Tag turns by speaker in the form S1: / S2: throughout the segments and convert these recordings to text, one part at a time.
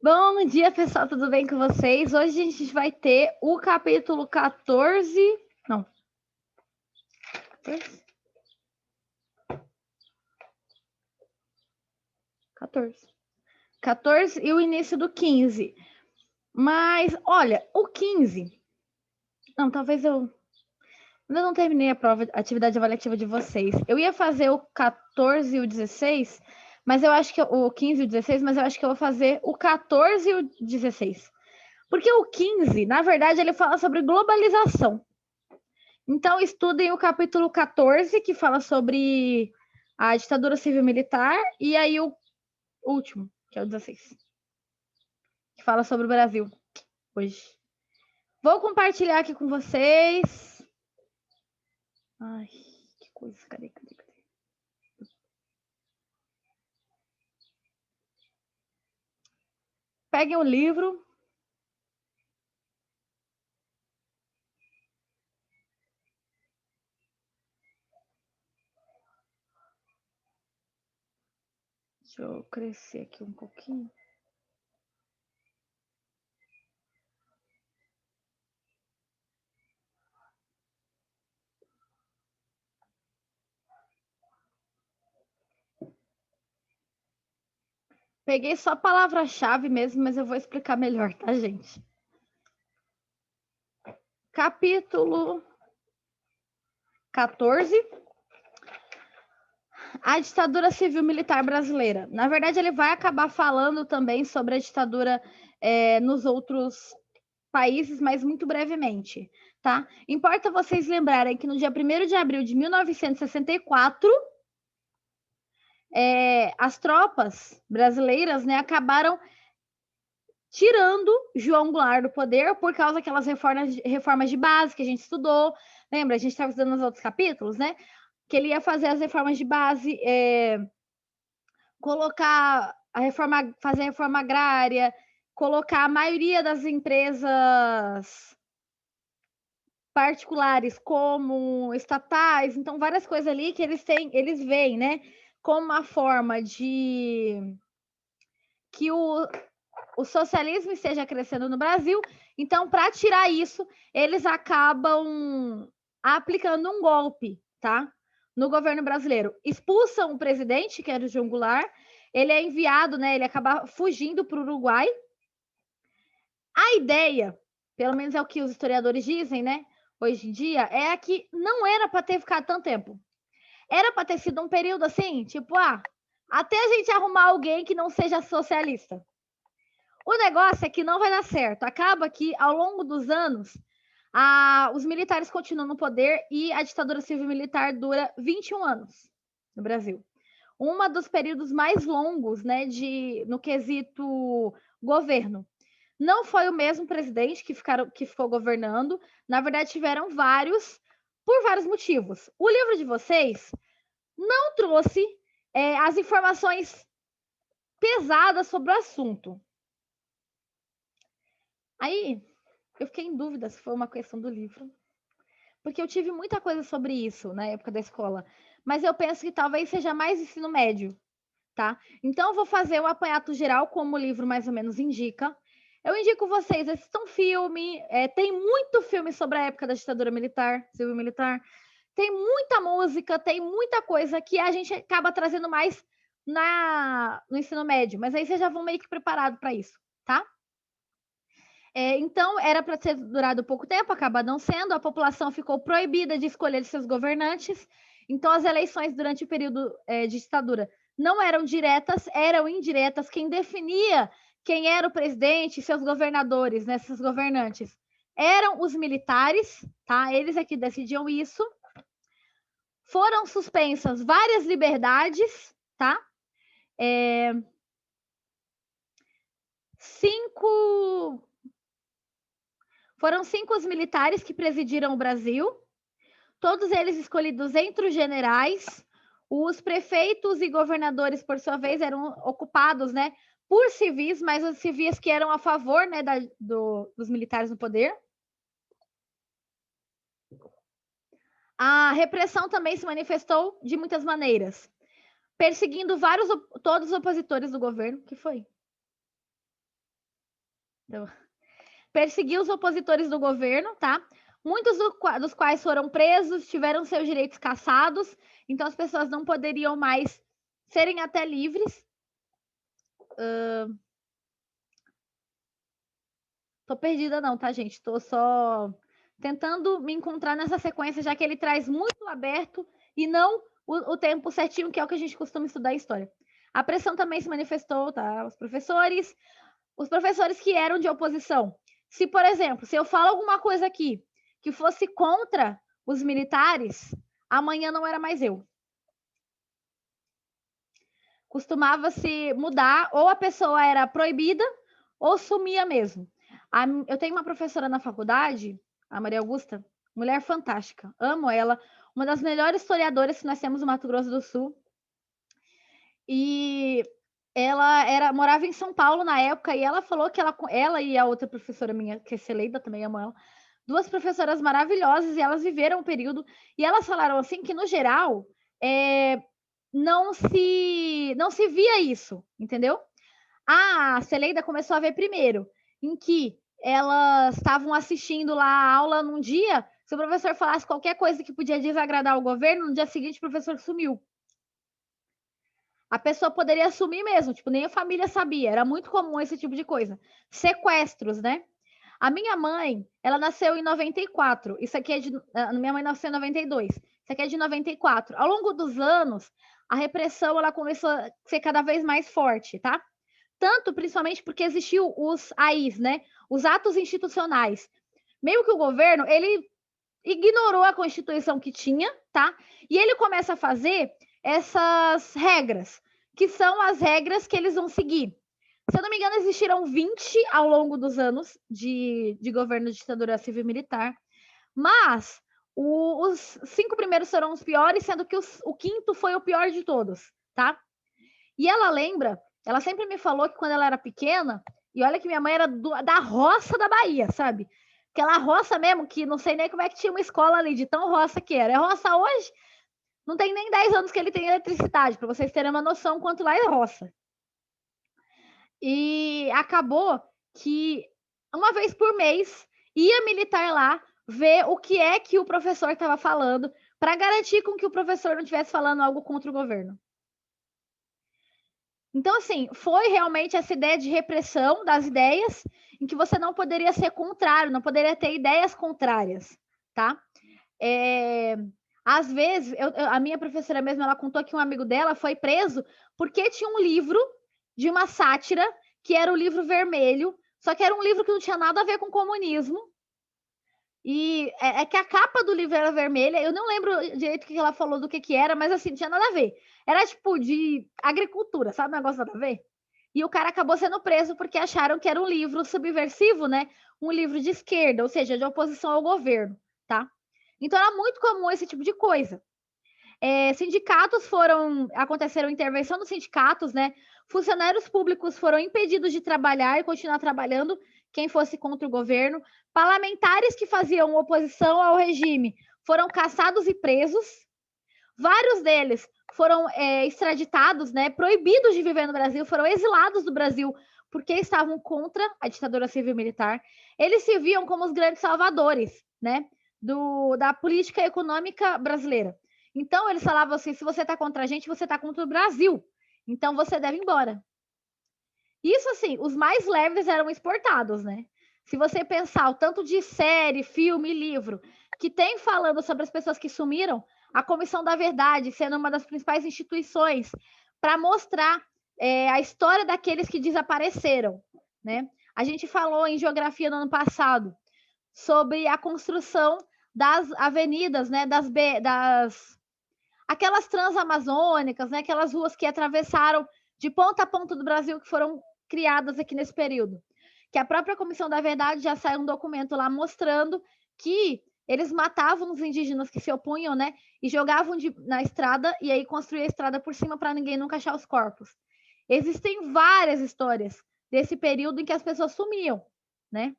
S1: Bom dia, pessoal, tudo bem com vocês? Hoje a gente vai ter o capítulo 14. Não. 14? 14. 14 e o início do 15. Mas, olha, o 15. Não, talvez eu. Ainda não terminei a prova, a atividade avaliativa de vocês. Eu ia fazer o 14 e o 16, mas eu acho que o 15 e o 16, mas eu acho que eu vou fazer o 14 e o 16. Porque o 15, na verdade, ele fala sobre globalização. Então, estudem o capítulo 14, que fala sobre a ditadura civil-militar, e aí o último, que é o 16, que fala sobre o Brasil hoje. Vou compartilhar aqui com vocês. Ai, que coisa, cadê? Peguem o livro. Deixa eu crescer aqui um pouquinho. Peguei só a palavra-chave mesmo, mas eu vou explicar melhor, tá, gente? Capítulo 14. A ditadura civil-militar brasileira. Na verdade, ele vai acabar falando também sobre a ditadura nos outros países, mas muito brevemente, tá? Importa vocês lembrarem que no dia 1º de abril de 1964, as tropas brasileiras, né, acabaram tirando João Goulart do poder por causa daquelas reformas de base que a gente estudou. Lembra? A gente estava estudando nos outros capítulos, né? Que ele ia fazer as reformas de base, colocar fazer a reforma agrária, colocar a maioria das empresas particulares como estatais, então várias coisas ali que eles veem, né, como uma forma de que o socialismo esteja crescendo no Brasil. Então, para tirar isso, eles acabam aplicando um golpe, tá? No governo brasileiro. Expulsam o presidente, que era o João Goulart, ele é enviado, né? Ele acaba fugindo para o Uruguai. A ideia, pelo menos é o que os historiadores dizem, né? Hoje em dia, é que não era para ter ficado tanto tempo. Era para ter sido um período assim, tipo, até a gente arrumar alguém que não seja socialista. O negócio é que não vai dar certo. Acaba que, ao longo dos anos, os militares continuam no poder e a ditadura civil-militar dura 21 anos no Brasil. Um dos períodos mais longos, né, no quesito governo. Não foi o mesmo presidente que ficou governando. Na verdade, tiveram vários, por vários motivos. O livro de vocês não trouxe as informações pesadas sobre o assunto. Aí, eu fiquei em dúvida se foi uma questão do livro, porque eu tive muita coisa sobre isso na época da escola, mas eu penso que talvez seja mais ensino médio, tá? Então, eu vou fazer o apanhado geral, como o livro mais ou menos indica. Eu indico vocês, assistam filme, tem muito filme sobre a época da ditadura militar, civil-militar, tem muita música, tem muita coisa que a gente acaba trazendo mais no ensino médio, mas aí vocês já vão meio que preparado para isso, tá? Então, era para ter durado pouco tempo, acaba não sendo, a população ficou proibida de escolher seus governantes, então as eleições durante o período de ditadura não eram diretas, eram indiretas, quem definia quem era o presidente, seus governadores, né, seus governantes, eram os militares, tá? Eles é que decidiam isso. Foram suspensas várias liberdades, tá? Foram 5 os militares que presidiram o Brasil, todos eles escolhidos entre os generais. Os prefeitos e governadores, por sua vez, eram ocupados, né, por civis, mas os civis que eram a favor, né, dos militares no poder. A repressão também se manifestou de muitas maneiras, perseguindo todos os opositores do governo, que foi. Então, perseguiu os opositores do governo, tá? Muitos dos quais foram presos, tiveram seus direitos cassados, então as pessoas não poderiam mais serem até livres. Tô perdida não, tá, gente? Tô só tentando me encontrar nessa sequência, já que ele traz muito aberto e não o tempo certinho, que é o que a gente costuma estudar em história. A pressão também se manifestou, tá? Os professores que eram de oposição. Se, por exemplo, se eu falo alguma coisa aqui que fosse contra os militares, amanhã não era mais eu. Costumava-se mudar, ou a pessoa era proibida, ou sumia mesmo. Eu tenho uma professora na faculdade, a Maria Augusta, mulher fantástica, amo ela, uma das melhores historiadoras que nós temos no Mato Grosso do Sul. E ela morava em São Paulo na época, e ela falou que ela e a outra professora minha, que é Celeida, também amo ela, duas professoras maravilhosas, e elas viveram um período, e elas falaram assim que, no geral, não se via isso, entendeu? A Celeida começou a ver primeiro, em que elas estavam assistindo lá a aula num dia, se o professor falasse qualquer coisa que podia desagradar o governo, no dia seguinte o professor sumiu. A pessoa poderia assumir mesmo, tipo, nem a família sabia, era muito comum esse tipo de coisa. Sequestros, né? A minha mãe, ela nasceu em 94, isso aqui é de... Minha mãe nasceu em 92, isso aqui é de 94. Ao longo dos anos, a repressão, ela começou a ser cada vez mais forte, tá? Tanto, principalmente, porque existiu os AIs, né? Os atos institucionais. Meio que o governo, ele ignorou a Constituição que tinha, tá? E ele começa a fazer essas regras, que são as regras que eles vão seguir. Se eu não me engano, existiram 20 ao longo dos anos de governo de ditadura civil militar, mas os 5 primeiros foram os piores, sendo que o quinto foi o pior de todos, tá? E ela sempre me falou que quando ela era pequena, e olha que minha mãe era da roça da Bahia, sabe? Aquela roça mesmo, que não sei nem como é que tinha uma escola ali, de tão roça que era. É roça hoje, não tem nem 10 anos que ele tem eletricidade, para vocês terem uma noção quanto lá é roça. E acabou que uma vez por mês ia militar lá ver o que é que o professor estava falando, para garantir com que o professor não estivesse falando algo contra o governo. Então, assim, foi realmente essa ideia de repressão das ideias, em que você não poderia ser contrário, não poderia ter ideias contrárias, tá? Às vezes, a minha professora mesmo, ela contou que um amigo dela foi preso porque tinha um livro de uma sátira, que era o livro vermelho, só que era um livro que não tinha nada a ver com comunismo. E é que a capa do livro era vermelha, eu não lembro direito o que ela falou do que era, mas assim, não tinha nada a ver. Era tipo de agricultura, sabe? Um negócio nada a ver. E o cara acabou sendo preso porque acharam que era um livro subversivo, né? Um livro de esquerda, ou seja, de oposição ao governo, tá? Então era muito comum esse tipo de coisa. Aconteceram intervenção nos sindicatos, né? Funcionários públicos foram impedidos de trabalhar e continuar trabalhando, quem fosse contra o governo. Parlamentares que faziam oposição ao regime foram caçados e presos. Vários deles foram extraditados, né? Proibidos de viver no Brasil, foram exilados do Brasil porque estavam contra a ditadura civil-militar. Eles se viam como os grandes salvadores, né? Da política econômica brasileira. Então, eles falavam assim: se você está contra a gente, você está contra o Brasil. Então, você deve ir embora. Isso, assim, os mais leves eram exportados, né? Se você pensar o tanto de série, filme, livro que tem falando sobre as pessoas que sumiram, a Comissão da Verdade sendo uma das principais instituições para mostrar a história daqueles que desapareceram, né? A gente falou em geografia no ano passado sobre a construção das avenidas, né? Aquelas transamazônicas, né? Aquelas ruas que atravessaram de ponta a ponta do Brasil, que foram criadas aqui nesse período. Que a própria Comissão da Verdade já saiu um documento lá mostrando que eles matavam os indígenas que se opunham, né? E jogavam na estrada e aí construíam a estrada por cima para ninguém nunca achar os corpos. Existem várias histórias desse período em que as pessoas sumiam, né?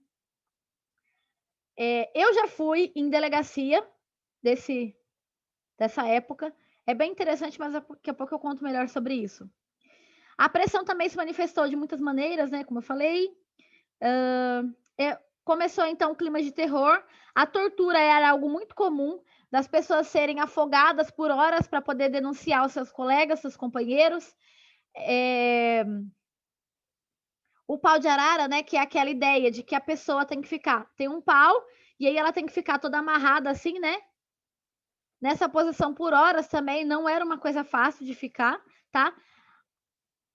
S1: Eu já fui em delegacia dessa época. É bem interessante, mas daqui a pouco eu conto melhor sobre isso. A pressão também se manifestou de muitas maneiras, né? Como eu falei. Começou, então, o clima de terror. A tortura era algo muito comum, das pessoas serem afogadas por horas para poder denunciar os seus colegas, seus companheiros. O pau de arara, né, que é aquela ideia de que a pessoa tem um pau, e aí ela tem que ficar toda amarrada assim, né? Nessa posição por horas também não era uma coisa fácil de ficar, tá?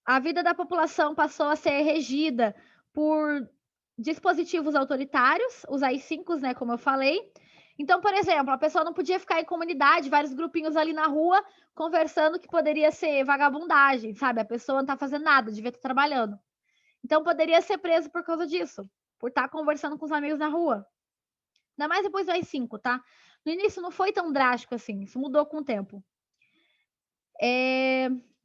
S1: A vida da população passou a ser regida por dispositivos autoritários, os AI-5, né, como eu falei. Então, por exemplo, a pessoa não podia ficar em comunidade, vários grupinhos ali na rua, conversando, que poderia ser vagabundagem, sabe? A pessoa não tá fazendo nada, devia estar trabalhando. Então, poderia ser preso por causa disso, por estar conversando com os amigos na rua. Ainda mais depois do AI-5, tá? No início não foi tão drástico assim, isso mudou com o tempo.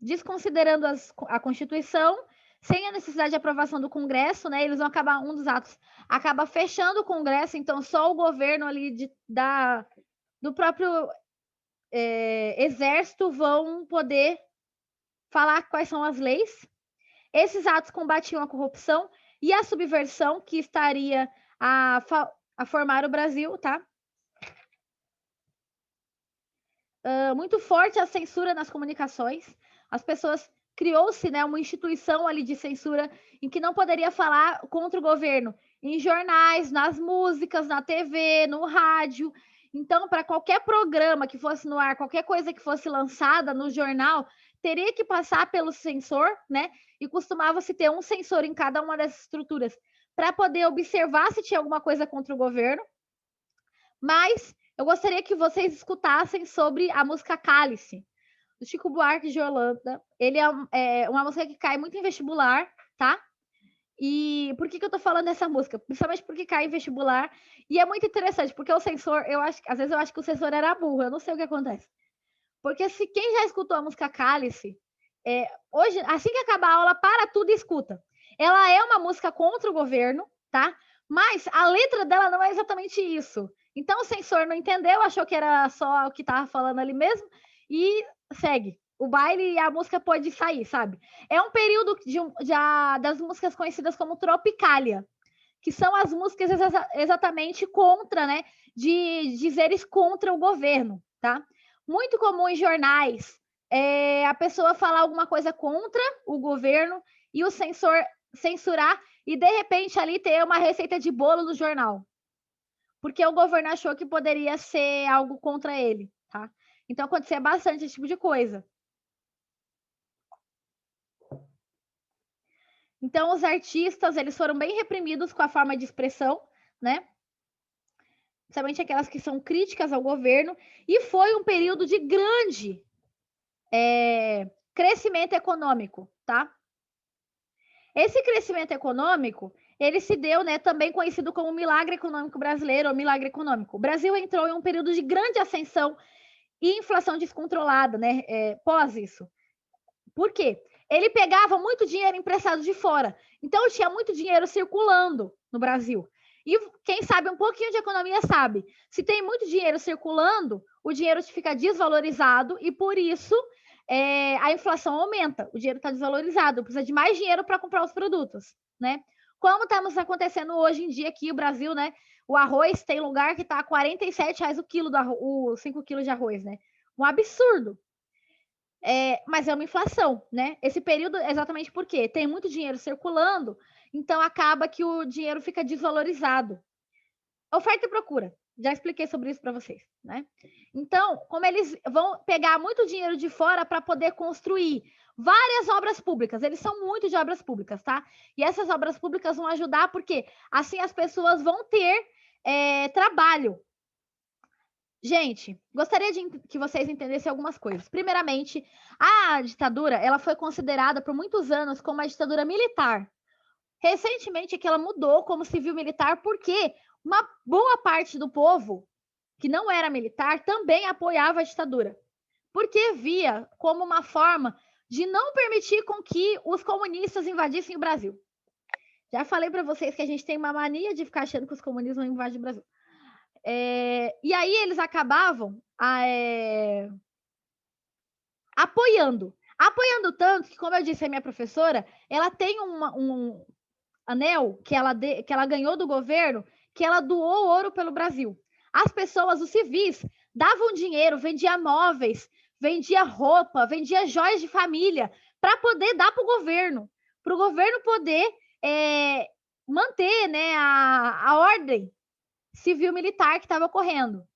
S1: Desconsiderando a Constituição, sem a necessidade de aprovação do Congresso, né? Eles vão acabar, um dos atos acaba fechando o Congresso, então só o governo ali do próprio exército vão poder falar quais são as leis. Esses atos combatiam a corrupção e a subversão que estaria a formar o Brasil, tá? Muito forte a censura nas comunicações. As pessoas criou-se, né, uma instituição ali de censura em que não poderia falar contra o governo em jornais, nas músicas, na TV, no rádio. Então, para qualquer programa que fosse no ar, qualquer coisa que fosse lançada no jornal, teria que passar pelo censor, né? E costumava-se ter um censor em cada uma dessas estruturas para poder observar se tinha alguma coisa contra o governo. Mas eu gostaria que vocês escutassem sobre a música Cálice, do Chico Buarque de Holanda. Ele é uma música que cai muito em vestibular, tá? E por que eu tô falando dessa música? Principalmente porque cai em vestibular. E é muito interessante, porque o censor, às vezes eu acho que o censor era burro, eu não sei o que acontece. Porque se quem já escutou a música Cálice, hoje, assim que acabar a aula, para tudo e escuta. Ela é uma música contra o governo, tá? Mas a letra dela não é exatamente isso. Então o censor não entendeu, achou que era só o que tava falando ali mesmo e segue. O baile e a música pode sair, sabe? É um período das músicas conhecidas como Tropicália, que são as músicas exatamente contra, né? De dizeres contra o governo, tá? Muito comum em jornais a pessoa falar alguma coisa contra o governo e o censor censurar e de repente ali ter uma receita de bolo no jornal. Porque o governo achou que poderia ser algo contra ele, tá? Então acontecia bastante esse tipo de coisa. Então os artistas, eles foram bem reprimidos com a forma de expressão, né? Principalmente aquelas que são críticas ao governo, e foi um período de grande crescimento econômico, tá? Esse crescimento econômico, ele se deu, né, também conhecido como milagre econômico brasileiro ou milagre econômico. O Brasil entrou em um período de grande ascensão e inflação descontrolada, né, pós isso. Por quê? Ele pegava muito dinheiro emprestado de fora, então tinha muito dinheiro circulando no Brasil. E quem sabe um pouquinho de economia sabe, se tem muito dinheiro circulando, o dinheiro fica desvalorizado e por isso a inflação aumenta, o dinheiro está desvalorizado, precisa de mais dinheiro para comprar os produtos, né? Como estamos acontecendo hoje em dia aqui no Brasil, né? O arroz tem lugar que está a R$ 47 o quilo, 5 quilos de arroz, né? Um absurdo. Mas é uma inflação, né? Esse período, exatamente porque tem muito dinheiro circulando, então acaba que o dinheiro fica desvalorizado. Oferta e procura. Já expliquei sobre isso para vocês, né? Então, como eles vão pegar muito dinheiro de fora para poder construir várias obras públicas, eles são muito de obras públicas, tá? E essas obras públicas vão ajudar porque assim as pessoas vão ter trabalho. Gente, gostaria que vocês entendessem algumas coisas. Primeiramente, a ditadura, ela foi considerada por muitos anos como uma ditadura militar. Recentemente que ela mudou como civil-militar porque uma boa parte do povo que não era militar também apoiava a ditadura. Porque via como uma forma de não permitir com que os comunistas invadissem o Brasil. Já falei para vocês que a gente tem uma mania de ficar achando que os comunistas vão invadir o Brasil. E aí eles acabavam apoiando tanto que, como eu disse, a minha professora, ela tem anel que ela ganhou do governo, que ela doou ouro pelo Brasil. As pessoas, os civis, davam dinheiro, vendia móveis, vendia roupa, vendia joias de família para poder dar para o governo poder manter, né, a ordem civil-militar que estava ocorrendo.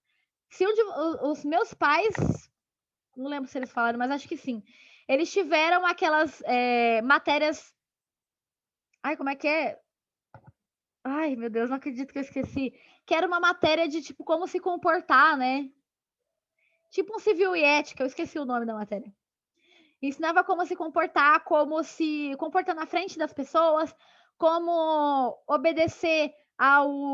S1: Se os meus pais, não lembro se eles falaram, mas acho que sim, eles tiveram aquelas matérias... Ai, como é que é? Ai, meu Deus, não acredito que eu esqueci. Que era uma matéria de, tipo, como se comportar, né? Tipo um civil e ética, eu esqueci o nome da matéria. Ensinava como se comportar, como se comportar na frente das pessoas, como obedecer ao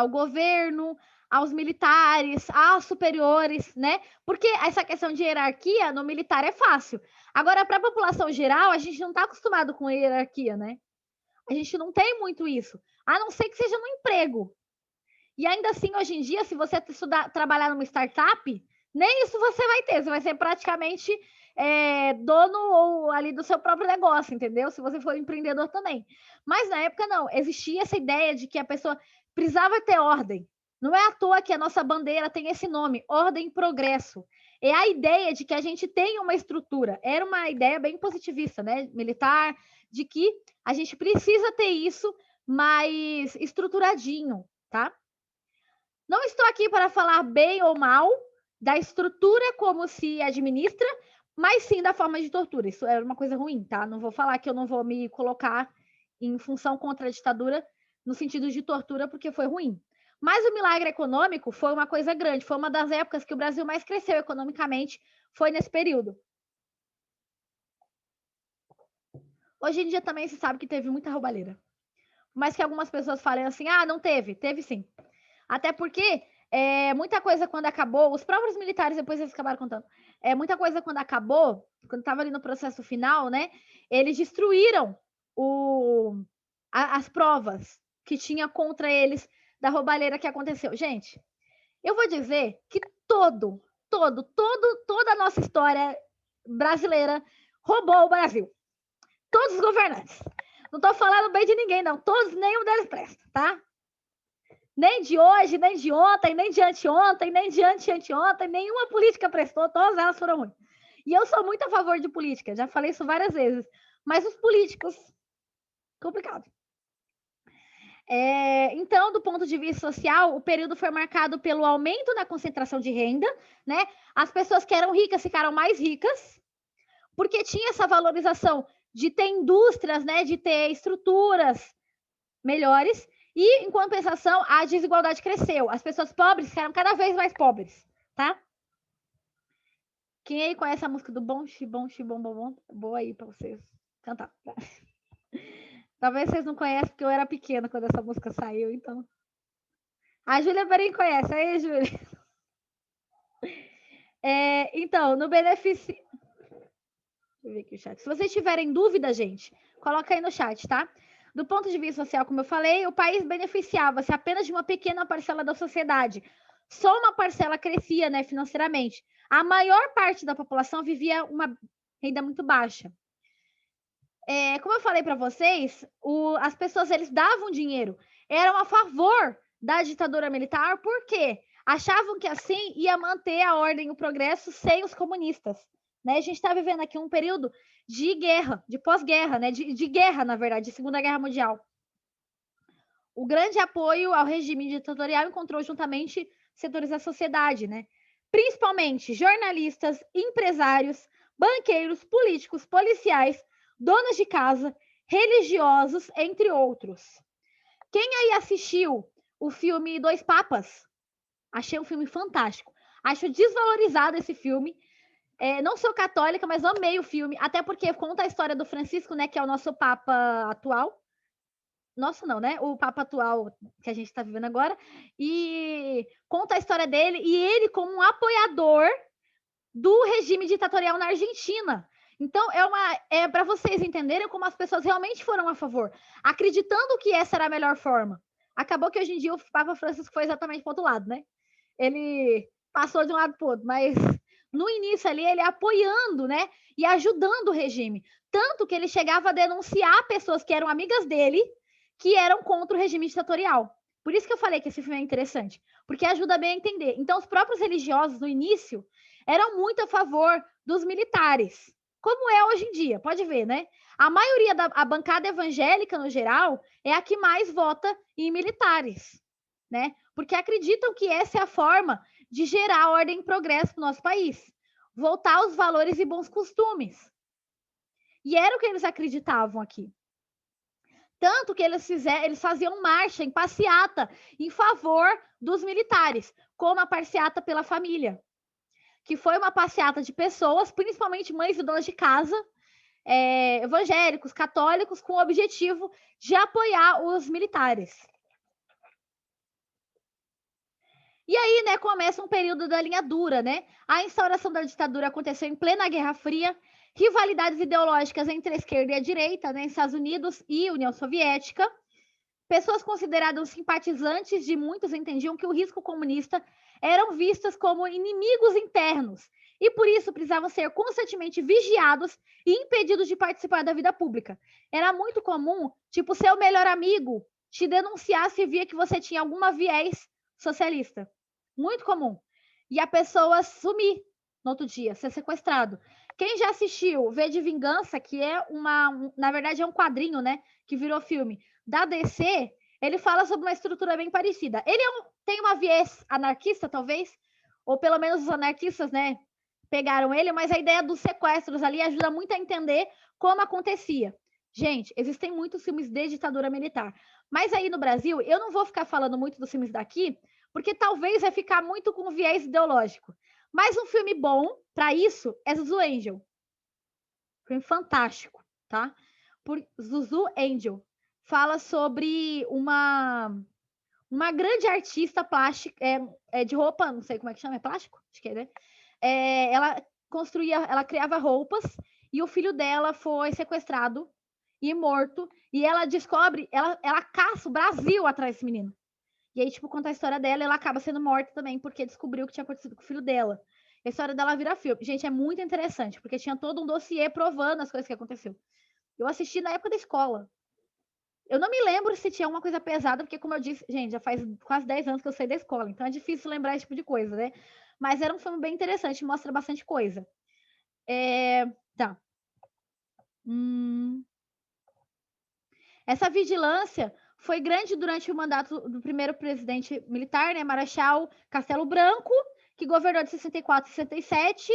S1: governo, aos militares, aos superiores, né? Porque essa questão de hierarquia no militar é fácil. Agora, para a população geral, a gente não está acostumado com hierarquia, né? A gente não tem muito isso, a não ser que seja no emprego. E ainda assim, hoje em dia, se você trabalhar numa startup, nem isso você vai ter. Você vai ser praticamente dono ou ali do seu próprio negócio, entendeu? Se você for empreendedor também. Mas na época, não. Existia essa ideia de que a pessoa precisava ter ordem. Não é à toa que a nossa bandeira tem esse nome, Ordem e Progresso. É a ideia de que a gente tem uma estrutura. Era uma ideia bem positivista, né? Militar, de que a gente precisa ter isso mais estruturadinho, tá? Não estou aqui para falar bem ou mal da estrutura como se administra, mas sim da forma de tortura. Isso é uma coisa ruim, tá? Não vou falar que eu não vou me colocar em função contra a ditadura no sentido de tortura, porque foi ruim. Mas o milagre econômico foi uma coisa grande. Foi uma das épocas que o Brasil mais cresceu economicamente, foi nesse período. Hoje em dia também se sabe que teve muita roubalheira. Mas que algumas pessoas falem assim, não teve. Teve sim. Até porque muita coisa quando acabou, os próprios militares depois eles acabaram contando, muita coisa quando acabou, quando estava ali no processo final, né, eles destruíram as provas que tinha contra eles da roubalheira que aconteceu. Gente, eu vou dizer que toda a nossa história brasileira roubou o Brasil. Todos os governantes. Não estou falando bem de ninguém, não. Todos, nenhum deles presta, tá? Nem de hoje, nem de ontem, nem de anteontem, nem de anteontem, nenhuma política prestou, todas elas foram ruins. E eu sou muito a favor de política, já falei isso várias vezes, mas os políticos, complicado. Então, do ponto de vista social, o período foi marcado pelo aumento na concentração de renda, né? As pessoas que eram ricas ficaram mais ricas, porque tinha essa valorização de ter indústrias, né? De ter estruturas melhores. E, em compensação, a desigualdade cresceu. As pessoas pobres ficaram cada vez mais pobres, tá? Quem aí conhece a música do Bom Xibom, Xibom, Bom? Boa aí pra vocês cantar. Tá? Talvez vocês não conheçam, porque eu era pequena quando essa música saiu, então... A Júlia Perim conhece. Aí, Júlia. Então, no benefício... Deixa eu ver aqui o chat. Se vocês tiverem dúvida, gente, coloca aí no chat, tá? Do ponto de vista social, como eu falei, o país beneficiava-se apenas de uma pequena parcela da sociedade. Só uma parcela crescia, né, financeiramente. A maior parte da população vivia uma renda muito baixa. Como eu falei para vocês, as pessoas eles davam dinheiro, eram a favor da ditadura militar, por quê? Achavam que assim ia manter a ordem e o progresso sem os comunistas. Né? A gente está vivendo aqui um período de guerra, de pós-guerra, né? de guerra, na verdade, de Segunda Guerra Mundial. O grande apoio ao regime ditatorial encontrou juntamente setores da sociedade, né? Principalmente jornalistas, empresários, banqueiros, políticos, policiais, donas de casa, religiosos, entre outros. Quem aí assistiu o filme Dois Papas? Achei um filme fantástico. Acho desvalorizado esse filme. Não sou católica, mas amei o filme, até porque conta a história do Francisco, né, que é o nosso Papa atual. Nosso não, né? O Papa atual que a gente está vivendo agora. E conta a história dele e ele como um apoiador do regime ditatorial na Argentina. Então, para vocês entenderem como as pessoas realmente foram a favor, acreditando que essa era a melhor forma. Acabou que hoje em dia o Papa Francisco foi exatamente para o outro lado, né? Ele passou de um lado para o outro, mas no início ali, ele apoiando, né, e ajudando o regime. Tanto que ele chegava a denunciar pessoas que eram amigas dele, que eram contra o regime ditatorial. Por isso que eu falei que esse filme é interessante, porque ajuda bem a entender. Então, os próprios religiosos, no início, eram muito a favor dos militares, como é hoje em dia, pode ver, né? A maioria da a bancada evangélica, no geral, é a que mais vota em militares, né? Porque acreditam que essa é a forma de gerar ordem e progresso no nosso país, voltar aos valores e bons costumes. E era o que eles acreditavam aqui. Tanto que eles faziam marcha em passeata em favor dos militares, como a passeata pela família, que foi uma passeata de pessoas, principalmente mães e donas de casa, evangélicos, católicos, com o objetivo de apoiar os militares. E aí, né, começa um período da linha dura, né? A instauração da ditadura aconteceu em plena Guerra Fria, rivalidades ideológicas entre a esquerda e a direita, né, Estados Unidos e União Soviética. Pessoas consideradas simpatizantes de muitos entendiam que o risco comunista eram vistas como inimigos internos e por isso precisavam ser constantemente vigiados e impedidos de participar da vida pública. Era muito comum, tipo, seu melhor amigo te denunciar se via que você tinha alguma viés socialista. Muito comum. E a pessoa sumir no outro dia, ser sequestrado. Quem já assistiu V de Vingança, que é na verdade é um quadrinho, né, que virou filme, da DC, ele fala sobre uma estrutura bem parecida. Ele tem uma viés anarquista, talvez, ou pelo menos os anarquistas, né, pegaram ele, mas a ideia dos sequestros ali ajuda muito a entender como acontecia. Gente, existem muitos filmes de ditadura militar, mas aí no Brasil, eu não vou ficar falando muito dos filmes daqui, porque talvez vai ficar muito com viés ideológico. Mas um filme bom para isso é Zuzu Angel. Filme fantástico, tá? Por Zuzu Angel. Fala sobre uma grande artista plástica, de roupa, não sei como é que chama, é plástico? Acho que é, né? Ela criava roupas e o filho dela foi sequestrado e morto. E ela descobre, ela caça o Brasil atrás desse menino. E aí, tipo, conta a história dela e ela acaba sendo morta também, porque descobriu o que tinha acontecido com o filho dela. A história dela vira filme. Gente, é muito interessante, porque tinha todo um dossiê provando as coisas que aconteceu. Eu assisti na época da escola. Eu não me lembro se tinha uma coisa pesada, porque, como eu disse, gente, já faz quase 10 anos que eu saí da escola, então é difícil lembrar esse tipo de coisa, né? Mas era um filme bem interessante, mostra bastante coisa. Tá. Essa vigilância foi grande durante o mandato do primeiro presidente militar, né, Marechal Castelo Branco, que governou de 64 a 67.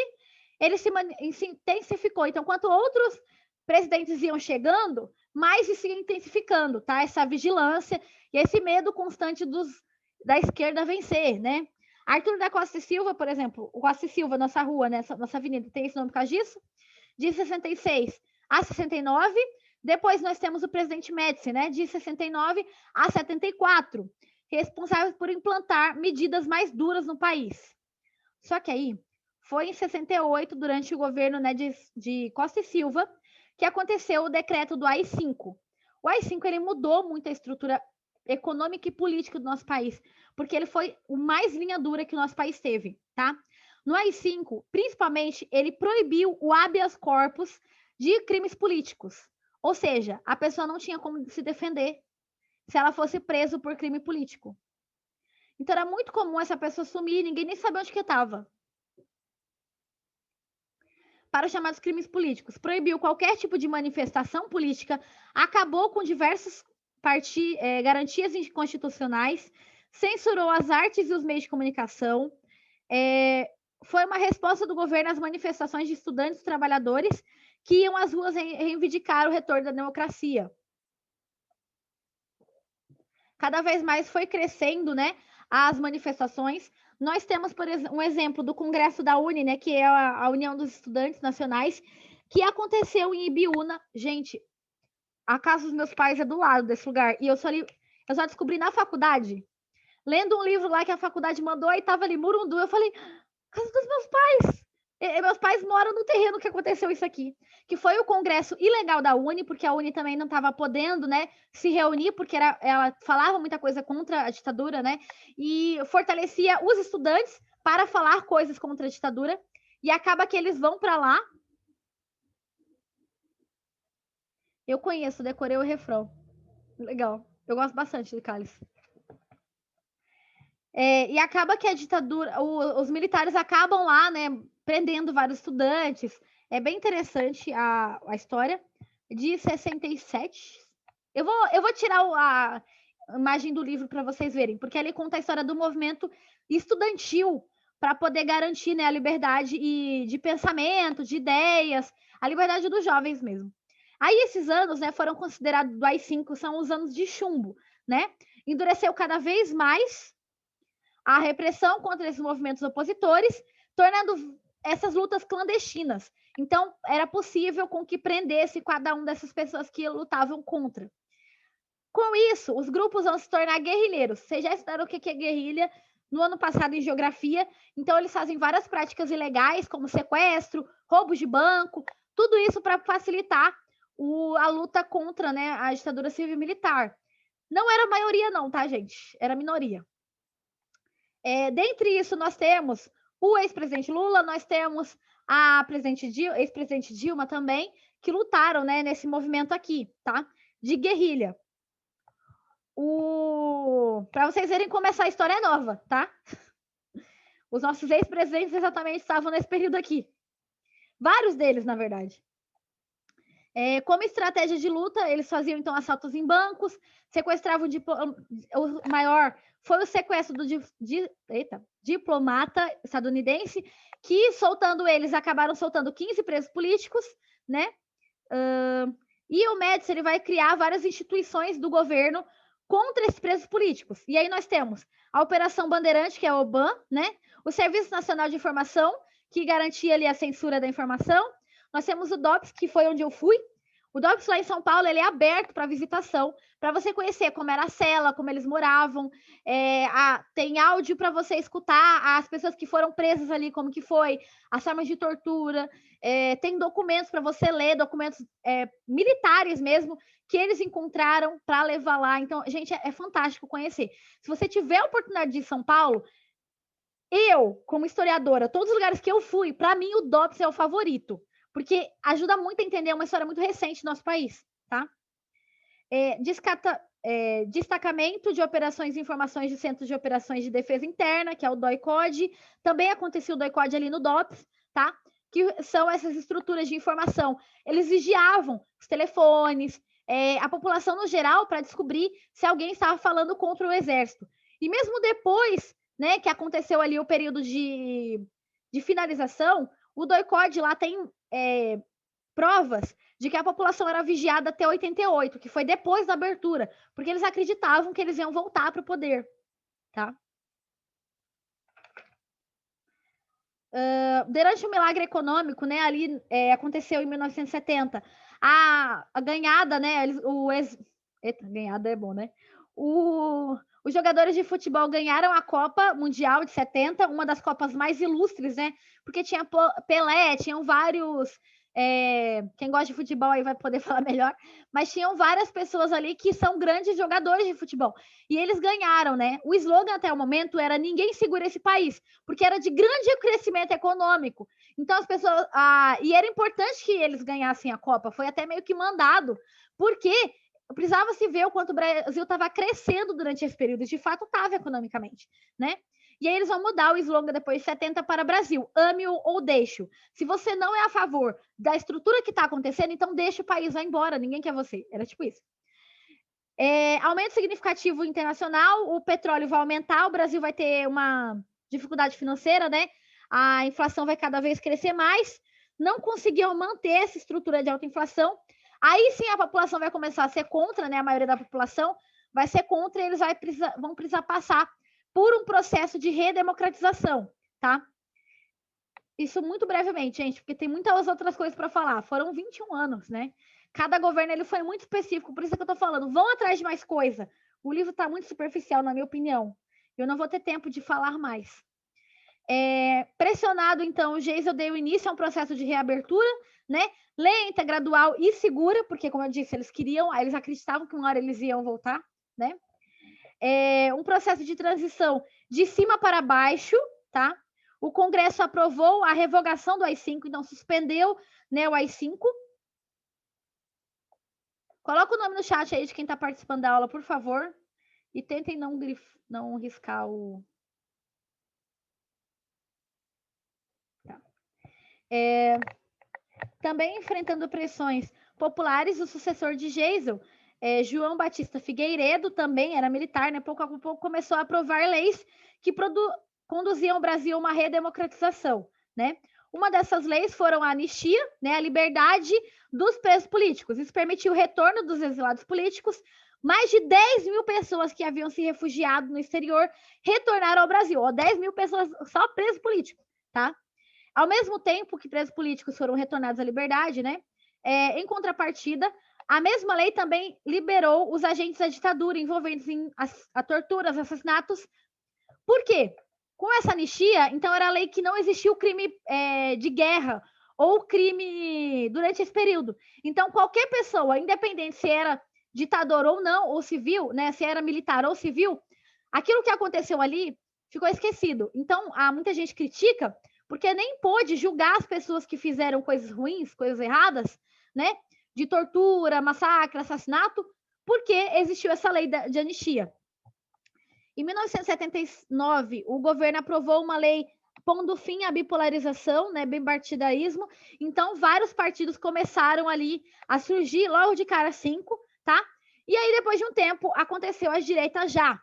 S1: Ele se intensificou. Então, quanto outros presidentes iam chegando, mais se intensificando, tá? Essa vigilância e esse medo constante da esquerda vencer, né? Arthur da Costa e Silva, por exemplo, o Costa e Silva, nossa rua, né, nossa avenida, tem esse nome por causa disso, de 66 a 69. Depois nós temos o presidente Médici, né, de 69 a 74, responsável por implantar medidas mais duras no país. Só que aí foi em 68, durante o governo, né, de Costa e Silva, que aconteceu o decreto do AI-5. O AI-5 ele mudou muito a estrutura econômica e política do nosso país, porque ele foi o mais linha dura que o nosso país teve, tá? No AI-5, principalmente, ele proibiu o habeas corpus de crimes políticos. Ou seja, a pessoa não tinha como se defender se ela fosse presa por crime político. Então era muito comum essa pessoa sumir, ninguém nem sabia onde que estava. Para os chamados crimes políticos, proibiu qualquer tipo de manifestação política, acabou com diversas garantias constitucionais, censurou as artes e os meios de comunicação, foi uma resposta do governo às manifestações de estudantes e trabalhadores que iam às ruas reivindicar o retorno da democracia. Cada vez mais foi crescendo, né, as manifestações. Nós temos, por exemplo, um exemplo do Congresso da UNE, né, que é a União dos Estudantes Nacionais, que aconteceu em Ibiúna. Gente, a casa dos meus pais é do lado desse lugar, e eu só descobri na faculdade, lendo um livro lá que a faculdade mandou, e estava ali, Murundu, eu falei, casa dos meus pais! Meus pais moram no terreno que aconteceu isso aqui, que foi o congresso ilegal da UNE, porque a UNE também não estava podendo, né, se reunir, porque ela falava muita coisa contra a ditadura, né, e fortalecia os estudantes para falar coisas contra a ditadura. E acaba que eles vão para lá. Eu conheço, decorei o refrão. Legal. Eu gosto bastante de Cálice. E acaba que a ditadura, os militares acabam lá, né, prendendo vários estudantes. É bem interessante a história. De 67. Eu vou tirar a imagem do livro para vocês verem, porque ele conta a história do movimento estudantil para poder garantir, né, a liberdade de pensamento, de ideias, a liberdade dos jovens mesmo. Aí esses anos, né, foram considerados do AI-5, são os anos de chumbo, né? Endureceu cada vez mais a repressão contra esses movimentos opositores, tornando essas lutas clandestinas. Então, era possível com que prendesse cada uma dessas pessoas que lutavam contra. Com isso, os grupos vão se tornar guerrilheiros. Vocês já estudaram o que é guerrilha no ano passado em geografia. Então, eles fazem várias práticas ilegais, como sequestro, roubos de banco, tudo isso para facilitar a luta contra, né, a ditadura civil-militar. Não era a maioria, não, tá, gente? Era a minoria. Dentre isso, nós temos o ex-presidente Lula, nós temos a ex-presidente Dilma também, que lutaram, né, nesse movimento aqui, tá? De guerrilha. Para vocês verem como essa história é nova, tá? Os nossos ex-presidentes exatamente estavam nesse período aqui. Vários deles, na verdade. Como estratégia de luta, eles faziam, então, assaltos em bancos, sequestravam o maior foi o sequestro do diplomata estadunidense, que, soltando eles, acabaram soltando 15 presos políticos, né? E o Médici, ele vai criar várias instituições do governo contra esses presos políticos. E aí nós temos a Operação Bandeirante, que é a OBAN, né? O Serviço Nacional de Informação, que garantia ali a censura da informação. Nós temos o DOPS, que foi onde eu fui. O DOPS lá em São Paulo, ele é aberto para visitação, para você conhecer como era a cela, como eles moravam. Tem áudio para você escutar as pessoas que foram presas ali, como que foi, as formas de tortura. Tem documentos para você ler, documentos militares mesmo, que eles encontraram para levar lá. Então, gente, é fantástico conhecer. Se você tiver a oportunidade de ir em São Paulo, eu, como historiadora, todos os lugares que eu fui, para mim o DOPS é o favorito, porque ajuda muito a entender uma história muito recente do nosso país, tá? Destacamento de Operações e Informações de Centros de Operações de Defesa Interna, que é o DOI-CODE. Também aconteceu o DOI-CODE ali no DOPS, tá? Que são essas estruturas de informação. Eles vigiavam os telefones, a população no geral, para descobrir se alguém estava falando contra o exército. E mesmo depois, né, que aconteceu ali o período de finalização, o DOI-CODE lá tem provas de que a população era vigiada até 88, que foi depois da abertura, porque eles acreditavam que eles iam voltar para o poder, tá? Durante o milagre econômico, né, ali aconteceu em 1970, a ganhada, né, ganhada é bom, né? Os jogadores de futebol ganharam a Copa Mundial de 70, uma das Copas mais ilustres, né? Porque tinha Pelé, tinham vários. Quem gosta de futebol aí vai poder falar melhor, mas tinham várias pessoas ali que são grandes jogadores de futebol. E eles ganharam, né? O slogan até o momento era ninguém segura esse país, porque era de grande crescimento econômico. Então as pessoas. E era importante que eles ganhassem a Copa, foi até meio que mandado, porque precisava se ver o quanto o Brasil estava crescendo durante esse período, de fato estava economicamente, né? E aí eles vão mudar o slogan depois de 70 para Brasil, ame-o ou deixe-o. Se você não é a favor da estrutura que está acontecendo, então deixa o país, vai embora, ninguém quer você. Era tipo isso. Aumento significativo internacional, o petróleo vai aumentar, o Brasil vai ter uma dificuldade financeira, né? A inflação vai cada vez crescer mais, não conseguiam manter essa estrutura de alta inflação. Aí sim a população vai começar a ser contra, né? A maioria da população vai ser contra e eles vão precisar passar por um processo de redemocratização, tá? Isso muito brevemente, gente, porque tem muitas outras coisas para falar. Foram 21 anos, né? Cada governo ele foi muito específico, por isso que eu estou falando. Vão atrás de mais coisa. O livro está muito superficial, na minha opinião. Eu não vou ter tempo de falar mais. Pressionado, então, o Geisel deu início a um processo de reabertura, né? Lenta, gradual e segura, porque, como eu disse, eles acreditavam que uma hora eles iam voltar, né? Um processo de transição de cima para baixo, tá? O Congresso aprovou a revogação do AI-5, então suspendeu, né, o AI-5. Coloca o nome no chat aí de quem está participando da aula, por favor. E tentem não riscar o... Tá. Também enfrentando pressões populares, o sucessor de Geisel, João Batista Figueiredo, também era militar, né? Pouco a pouco começou a aprovar leis que conduziam o Brasil a uma redemocratização, né? Uma dessas leis foram a anistia, né? A liberdade dos presos políticos. Isso permitiu o retorno dos exilados políticos. Mais de 10 mil pessoas que haviam se refugiado no exterior retornaram ao Brasil. 10 mil pessoas só presos políticos, tá? Ao mesmo tempo que presos políticos foram retornados à liberdade, né? Em contrapartida, a mesma lei também liberou os agentes da ditadura envolvidos em torturas, assassinatos. Por quê? Com essa anistia, então era a lei que não existia o crime de guerra ou crime durante esse período. Então, qualquer pessoa, independente se era ditador ou não, ou civil, né? Se era militar ou civil, aquilo que aconteceu ali ficou esquecido. Então, muita gente critica porque nem pôde julgar as pessoas que fizeram coisas ruins, coisas erradas, né? De tortura, massacre, assassinato, porque existiu essa lei de anistia. Em 1979, o governo aprovou uma lei pondo fim à bipolarização, né, bipartidarismo. Então, vários partidos começaram ali a surgir, logo de cara 5, tá? E aí, depois de um tempo, aconteceu as direitas já.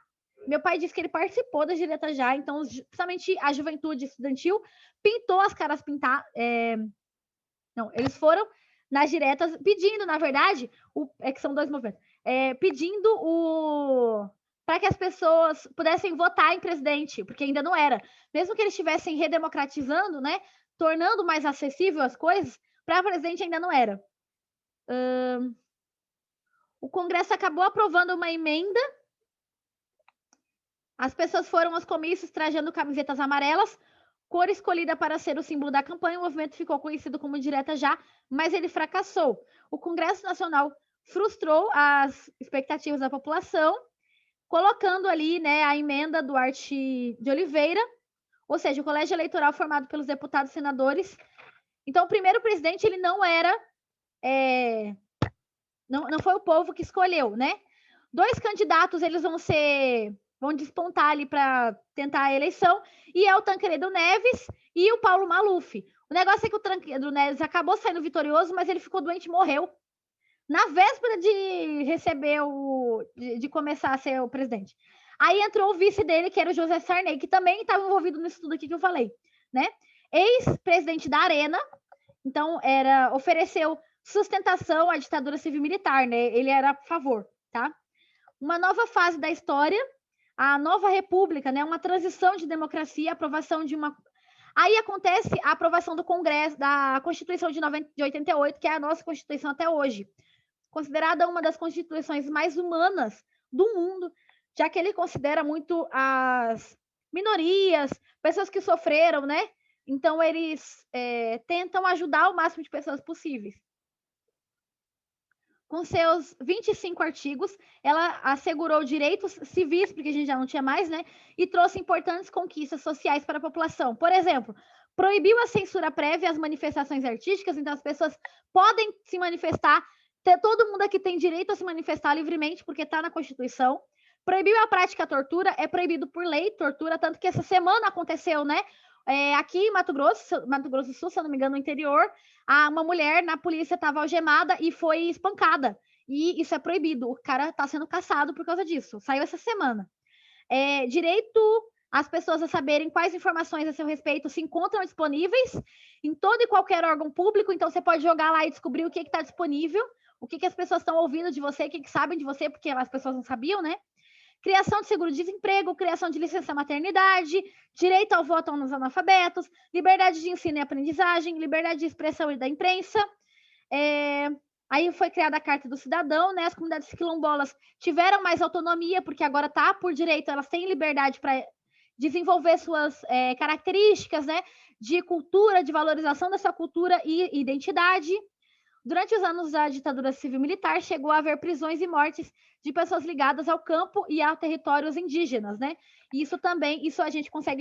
S1: Meu pai disse que ele participou das direitas já, então, justamente a juventude estudantil pintou as caras pintar. Não, eles foram nas diretas pedindo, na verdade, que são dois movimentos, pedindo para que as pessoas pudessem votar em presidente, porque ainda não era. Mesmo que eles estivessem redemocratizando, né, tornando mais acessível as coisas, para presidente ainda não era. O Congresso acabou aprovando uma emenda. As pessoas foram aos comícios trajando camisetas amarelas, cor escolhida para ser o símbolo da campanha. O movimento ficou conhecido como direta já, mas ele fracassou. O Congresso Nacional frustrou as expectativas da população, colocando ali, né, a emenda do Duarte de Oliveira, ou seja, o colégio eleitoral formado pelos deputados e senadores. Então, o primeiro presidente, ele não era... não foi o povo que escolheu, né? 2 candidatos, eles vão despontar ali para tentar a eleição, e é o Tancredo Neves e o Paulo Maluf. O negócio é que o Tancredo Neves acabou saindo vitorioso, mas ele ficou doente e morreu na véspera de receber de começar a ser o presidente. Aí entrou o vice dele, que era o José Sarney, que também estava envolvido nisso tudo aqui que eu falei, né? Ex-presidente da Arena, então ofereceu sustentação à ditadura civil-militar, né? Ele era a favor, tá? Uma nova fase da história, a nova república, né? Uma transição de democracia, aprovação de uma... Aí acontece a aprovação do Congresso, da Constituição de 88, que é a nossa Constituição até hoje, considerada uma das constituições mais humanas do mundo, já que ele considera muito as minorias, pessoas que sofreram, né? Então, eles tentam ajudar o máximo de pessoas possíveis. Com seus 25 artigos, ela assegurou direitos civis, porque a gente já não tinha mais, né? E trouxe importantes conquistas sociais para a população. Por exemplo, proibiu a censura prévia às manifestações artísticas, então as pessoas podem se manifestar, todo mundo aqui tem direito a se manifestar livremente, porque está na Constituição. Proibiu a prática da tortura, é proibido por lei, tortura, tanto que essa semana aconteceu, né? Aqui em Mato Grosso do Sul, se eu não me engano, no interior, uma mulher na polícia estava algemada e foi espancada. E isso é proibido. O cara está sendo caçado por causa disso. Saiu essa semana. Direito às pessoas a saberem quais informações a seu respeito se encontram disponíveis em todo e qualquer órgão público. Então, você pode jogar lá e descobrir o que está disponível, o que as pessoas estão ouvindo de você, o que sabem de você, porque as pessoas não sabiam, né? Criação de seguro-desemprego, criação de licença maternidade, direito ao voto aos analfabetos, liberdade de ensino e aprendizagem, liberdade de expressão e da imprensa. Aí foi criada a Carta do Cidadão, né? As comunidades quilombolas tiveram mais autonomia, porque agora tá por direito, elas têm liberdade para desenvolver suas características, né? De cultura, de valorização da sua cultura e identidade. Durante os anos da ditadura civil-militar, chegou a haver prisões e mortes de pessoas ligadas ao campo e a territórios indígenas, né? E isso a gente consegue